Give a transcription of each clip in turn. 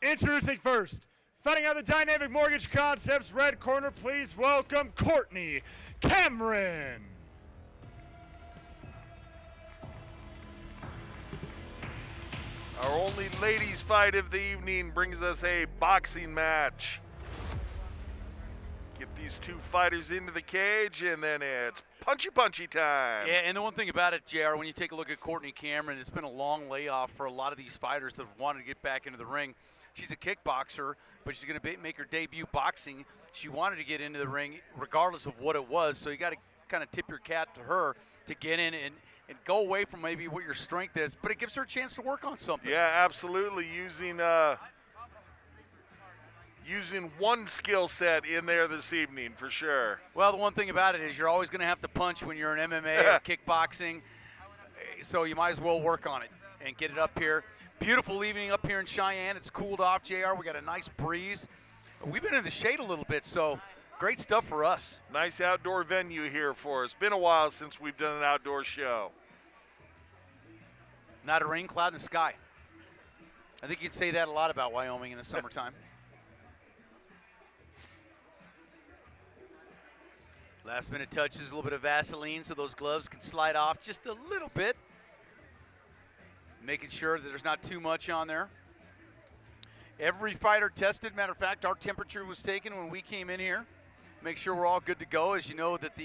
Introducing first, fighting out of the Dynamic Mortgage Concepts red corner, please welcome Courtney Cameron. Our only ladies fight of the evening brings us a boxing match. Get these two fighters into the cage, and then it's punchy time. Yeah, and the one thing about it, JR, when you take a look at Courtney Cameron, it's been a long layoff for a lot of these fighters that have wanted to get back into the ring. She's a kickboxer, but she's going to make her debut boxing. She wanted to get into the ring regardless of what it was, so you got to kind of tip your cap to her to get in and go away from maybe what your strength is, but it gives her a chance to work on something. Yeah, absolutely. Using one skill set in there this evening for sure. Well, the one thing about it is you're always going to have to punch when you're in MMA or kickboxing, so you might as well work on it and get it up here. Beautiful evening up here in Cheyenne. It's cooled off, JR. We got a nice breeze. We've been in the shade a little bit, so great stuff for us. Nice outdoor venue here for us. Been a while since we've done an outdoor show. Not a rain cloud in the sky. I think you'd say that a lot about Wyoming in the summertime. Last minute touches, a little bit of Vaseline so those gloves can slide off just a little bit. Making sure that there's not too much on there. Every fighter tested. Matter of fact, our temperature was taken when we came in here. Make sure we're all good to go. As you know, that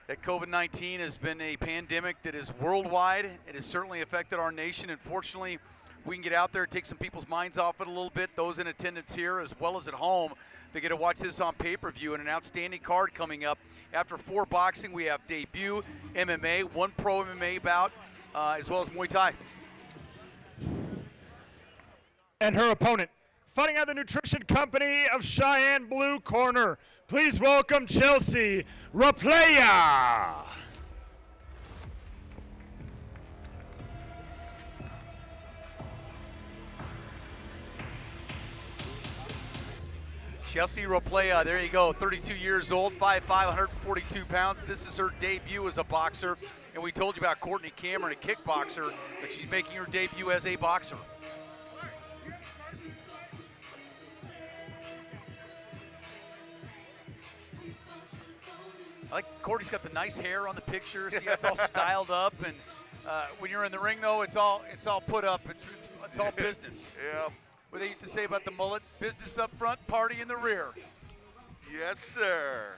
COVID-19 has been a pandemic that is worldwide. It has certainly affected our nation. Unfortunately, we can get out there, take some people's minds off it a little bit. Those in attendance here as well as at home, they get to watch this on pay-per-view, and an outstanding card coming up. After 4 boxing, we have debut MMA, 1 pro MMA bout, as well as Muay Thai. And her opponent, fighting out of the Nutrition Company of Cheyenne blue corner, please welcome Chelsea Rappleyea. Chelsea Rappleyea, there you go, 32 years old, 5'5", 142 pounds. This is her debut as a boxer, and we told you about Courtney Cameron, a kickboxer, but she's making her debut as a boxer. I like Courtney's got the nice hair on the picture. See, it's all styled up, and when you're in the ring, though, it's all put up. It's all business. Yeah. What they used to say about the mullet: business up front, party in the rear. Yes, sir.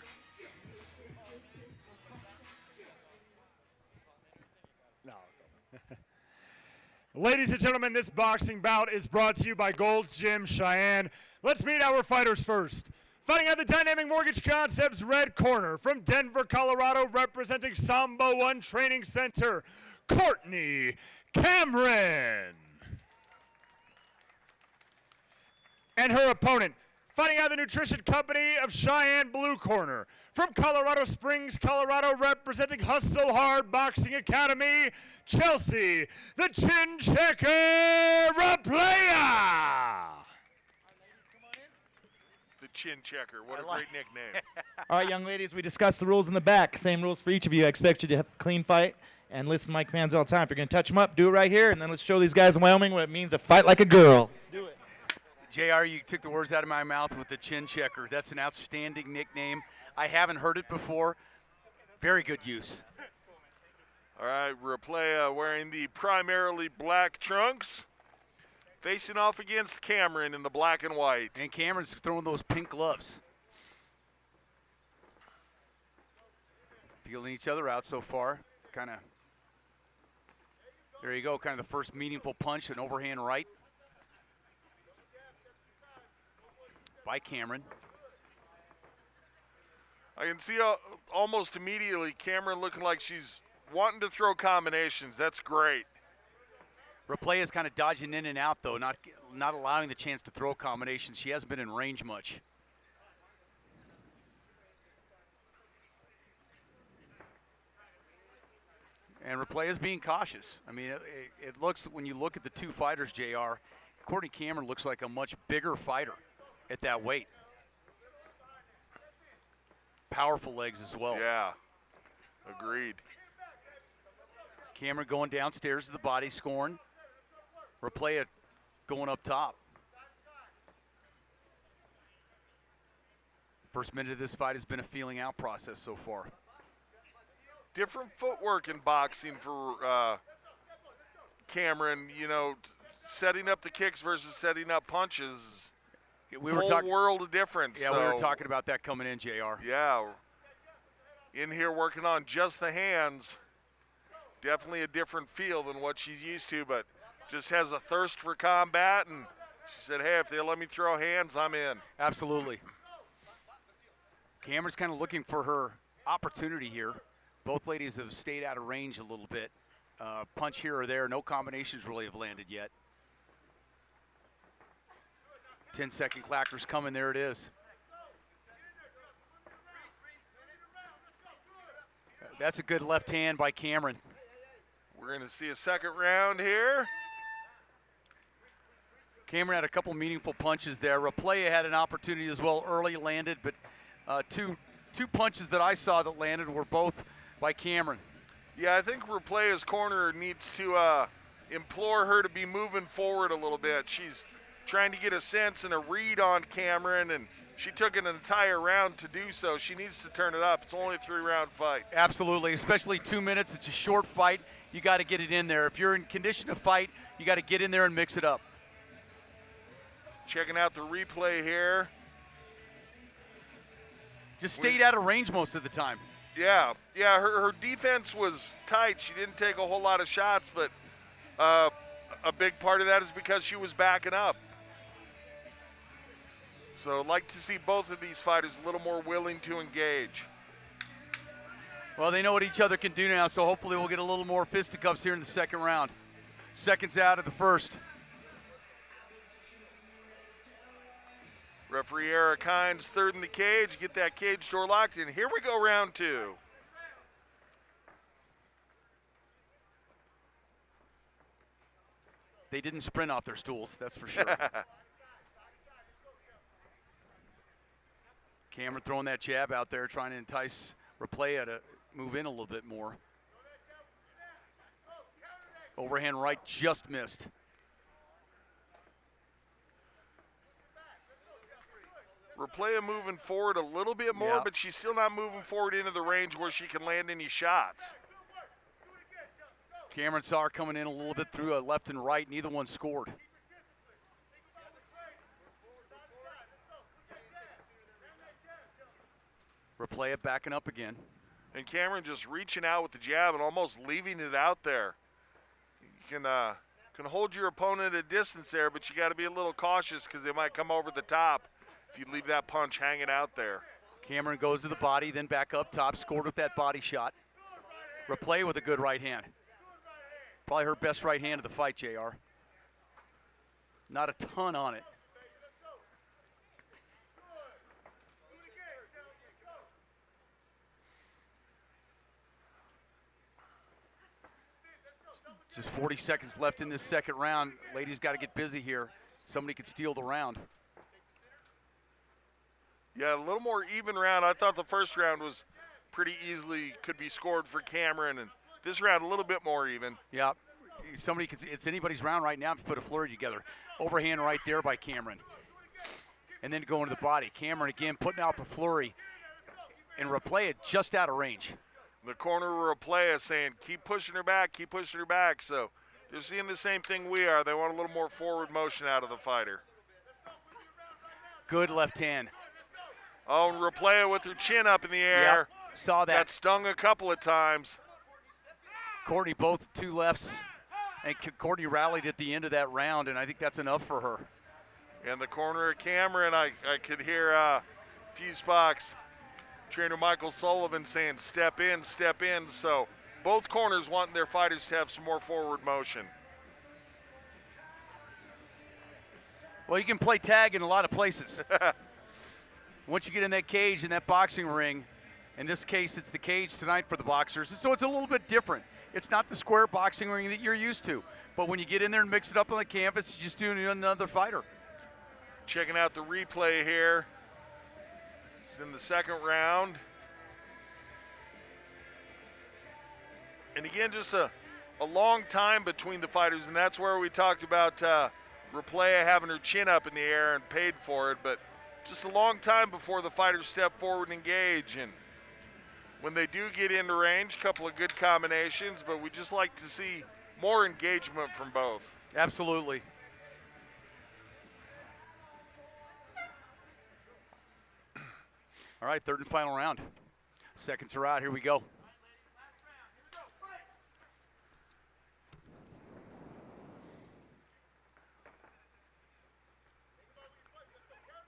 No. Ladies and gentlemen, this boxing bout is brought to you by Gold's Gym Cheyenne. Let's meet our fighters first. Fighting out the Dynamic Mortgage Concepts red corner, from Denver, Colorado, representing Samba One Training Center, Courtney Cameron. And her opponent, fighting out of the Nutrition Company of Cheyenne blue corner, from Colorado Springs, Colorado, representing Hustle Hard Boxing Academy, Chelsea, the Chin Checker Rappleyea. The Chin Checker, what a great nickname. All right, young ladies, we discussed the rules in the back. Same rules for each of you. I expect you to have a clean fight and listen to my commands all the time. If you're going to touch them up, do it right here, and then let's show these guys in Wyoming what it means to fight like a girl. Let's do it. JR, you took the words out of my mouth with the Chin Checker. That's an outstanding nickname. I haven't heard it before. Very good use. All right, Rappleyea wearing the primarily black trunks, facing off against Cameron in the black and white. And Cameron's throwing those pink gloves. Feeling each other out so far. There you go, kind of the first meaningful punch, an overhand right by Cameron. I can see almost immediately Cameron looking like she's wanting to throw combinations. That's great. Rappleyea is kind of dodging in and out, though, not allowing the chance to throw combinations. She hasn't been in range much. And Rappleyea is being cautious. I mean, it looks, when you look at the two fighters, JR, Courtney Cameron looks like a much bigger fighter at that weight. Powerful legs as well. Yeah, agreed. Cameron going downstairs to the body, scoring. Rappleyea going up top. First minute of this fight has been a feeling out process so far. Different footwork in boxing for Cameron, you know, setting up the kicks versus setting up punches. We were whole world of difference. Yeah, so, we were talking about that coming in, JR. Yeah, in here working on just the hands. Definitely a different feel than what she's used to, but just has a thirst for combat, and she said, hey, if they let me throw hands, I'm in. Absolutely. Cameron's kind of looking for her opportunity here. Both ladies have stayed out of range a little bit. Punch here or there, no combinations really have landed yet. 10-second clacker's coming, there it is. That's a good left hand by Cameron. We're going to see a second round here. Cameron had a couple meaningful punches there. Rappleyea had an opportunity as well, early landed, but two punches that I saw that landed were both by Cameron. Yeah, I think Rappleyea's corner needs to implore her to be moving forward a little bit. She's trying to get a sense and a read on Cameron, and she took an entire round to do so. She needs to turn it up. It's only a 3-round fight. Absolutely, especially 2 minutes. It's a short fight. You got to get it in there. If you're in condition to fight, you got to get in there and mix it up. Checking out the replay here. Just stayed out of range most of the time. Yeah, her defense was tight. She didn't take a whole lot of shots, but a big part of that is because she was backing up. So I'd like to see both of these fighters a little more willing to engage. Well, they know what each other can do now, so hopefully we'll get a little more fisticuffs here in the second round. Seconds out of the first. Referee Eric Hines, third in the cage. Get that cage door locked in. Here we go, round 2. They didn't sprint off their stools, that's for sure. Cameron throwing that jab out there, trying to entice Rappleyea to move in a little bit more. Overhand right just missed. Rappleyea moving forward a little bit more, Yeah. but she's still not moving forward into the range where she can land any shots. Cameron saw her coming in a little bit through a left and right. Neither one scored. Rappleyea backing up again. And Cameron just reaching out with the jab and almost leaving it out there. You can hold your opponent at a distance there, but you got to be a little cautious because they might come over the top if you leave that punch hanging out there. Cameron goes to the body, then back up top, scored with that body shot. Rappleyea with a good right hand. Probably her best right hand of the fight, JR. Not a ton on it. Just 40 seconds left in this second round. Ladies got to get busy here. Somebody could steal the round. Yeah, a little more even round. I thought the first round was pretty easily could be scored for Cameron, and this round a little bit more even. Yeah, somebody could. It's anybody's round right now if you put a flurry together. Overhand right there by Cameron, and then going to the body. Cameron again putting out the flurry, and Rappleyea just out of range. The corner of Rappleyea saying, keep pushing her back, keep pushing her back. So they're seeing the same thing we are. They want a little more forward motion out of the fighter. Good left hand. Oh, and Rappleyea with her chin up in the air. Yep, saw that. Got stung a couple of times. Courtney both two lefts, and Courtney rallied at the end of that round, and I think that's enough for her. And the corner of Cameron, I could hear Fuse Box trainer Michael Sullivan saying, step in, step in. So both corners wanting their fighters to have some more forward motion. Well, you can play tag in a lot of places. Once you get in that cage, in that boxing ring, in this case, it's the cage tonight for the boxers, so it's a little bit different. It's not the square boxing ring that you're used to. But when you get in there and mix it up on the canvas, you're just doing another fighter. Checking out the replay here. It's in the second round. And again, just a long time between the fighters, and that's where we talked about Rappleyea having her chin up in the air and paid for it, but just a long time before the fighters step forward and engage. And when they do get into range, a couple of good combinations, but we just like to see more engagement from both. Absolutely. All right, third and final round. Seconds are out. Here we go.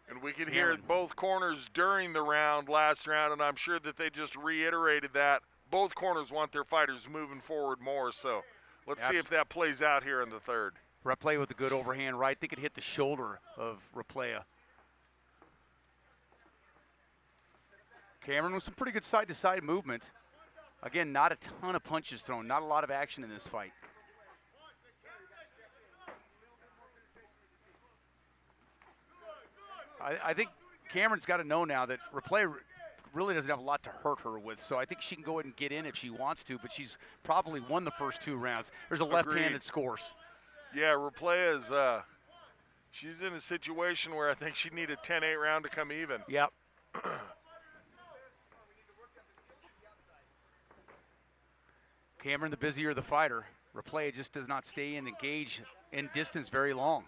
And we could hear both corners during the last round, and I'm sure that they just reiterated that. Both corners want their fighters moving forward more, so let's see if that plays out here in the third. Rappleyea with a good overhand right. I think it hit the shoulder of Rappleyea. Cameron with some pretty good side-to-side movement. Again, not a ton of punches thrown, not a lot of action in this fight. I think Cameron's got to know now that Rappleyea really doesn't have a lot to hurt her with, so I think she can go ahead and get in if she wants to, but she's probably won the first 2 rounds. There's a left hand that scores. Yeah, Rappleya's, she's in a situation where I think she'd need a 10-8 round to come even. Yep. Cameron, the busier the fighter. Rappleyea just does not stay and engage in distance very long.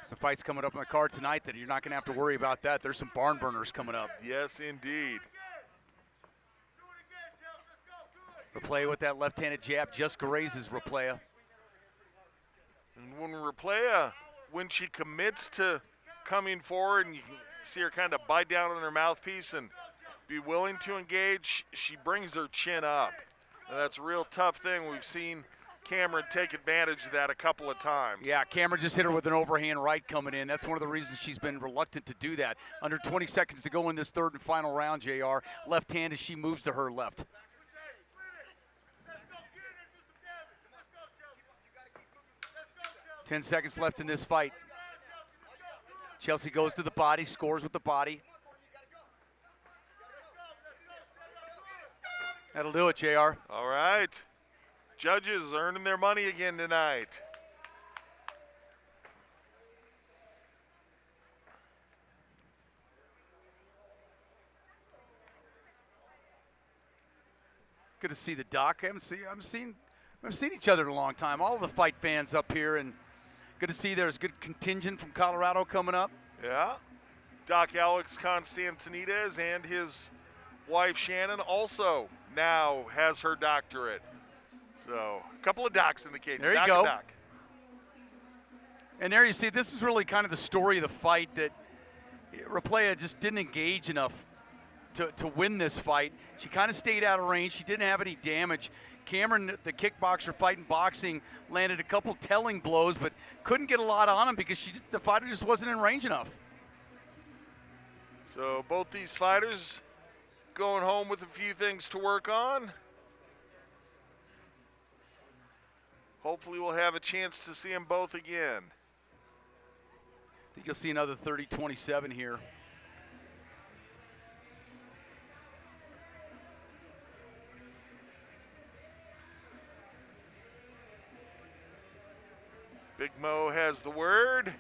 Some fights coming up on the card tonight that you're not going to have to worry about that. There's some barn burners coming up. Yes, indeed. Rappleyea with that left-handed jab just grazes Rappleyea. And when Rappleyea, when she commits to coming forward, and you can see her kind of bite down on her mouthpiece and be willing to engage, she brings her chin up. And that's a real tough thing. We've seen Cameron take advantage of that a couple of times. Yeah, Cameron just hit her with an overhand right coming in. That's one of the reasons she's been reluctant to do that. Under 20 seconds to go in this third and final round, JR. Left hand as she moves to her left. Ten seconds left in this fight. Chelsea goes to the body, scores with the body. That'll do it, JR. All right. Judges earning their money again tonight. Good to see the doc. I haven't seen each other in a long time. All the fight fans up here, and good to see there's good contingent from Colorado coming up. Yeah. Doc Alex Constantinides and his wife Shannon also now has her doctorate. So a couple of docs in the cage. There you go. Doc. And there you see, this is really kind of the story of the fight, that Rappleyea just didn't engage enough to win this fight. She kind of stayed out of range. She didn't have any damage. Cameron, the kickboxer fighting boxing, landed a couple telling blows, but couldn't get a lot on him because the fighter just wasn't in range enough. So both these fighters going home with a few things to work on. Hopefully we'll have a chance to see them both again. I think you'll see another 30-27 here. Big Mo has the word.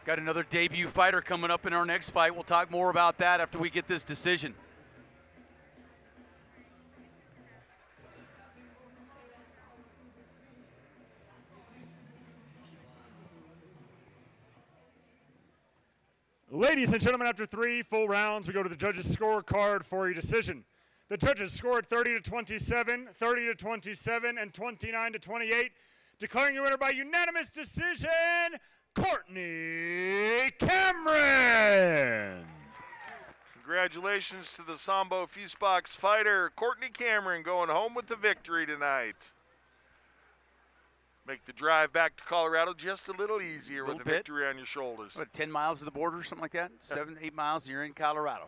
Got another debut fighter coming up in our next fight. We'll talk more about that after we get this decision. Ladies and gentlemen, after 3 full rounds, we go to the judges' scorecard for your decision. The judges scored 30-27, 30-27, and 29-28, declaring your winner by unanimous decision, Courtney Cameron. Congratulations to the Sambo Fusebox fighter, Courtney Cameron, going home with the victory tonight. Make the drive back to Colorado just a little easier with a victory on your shoulders. What, 10 miles to the border or something like that? 7, 8 miles and you're in Colorado.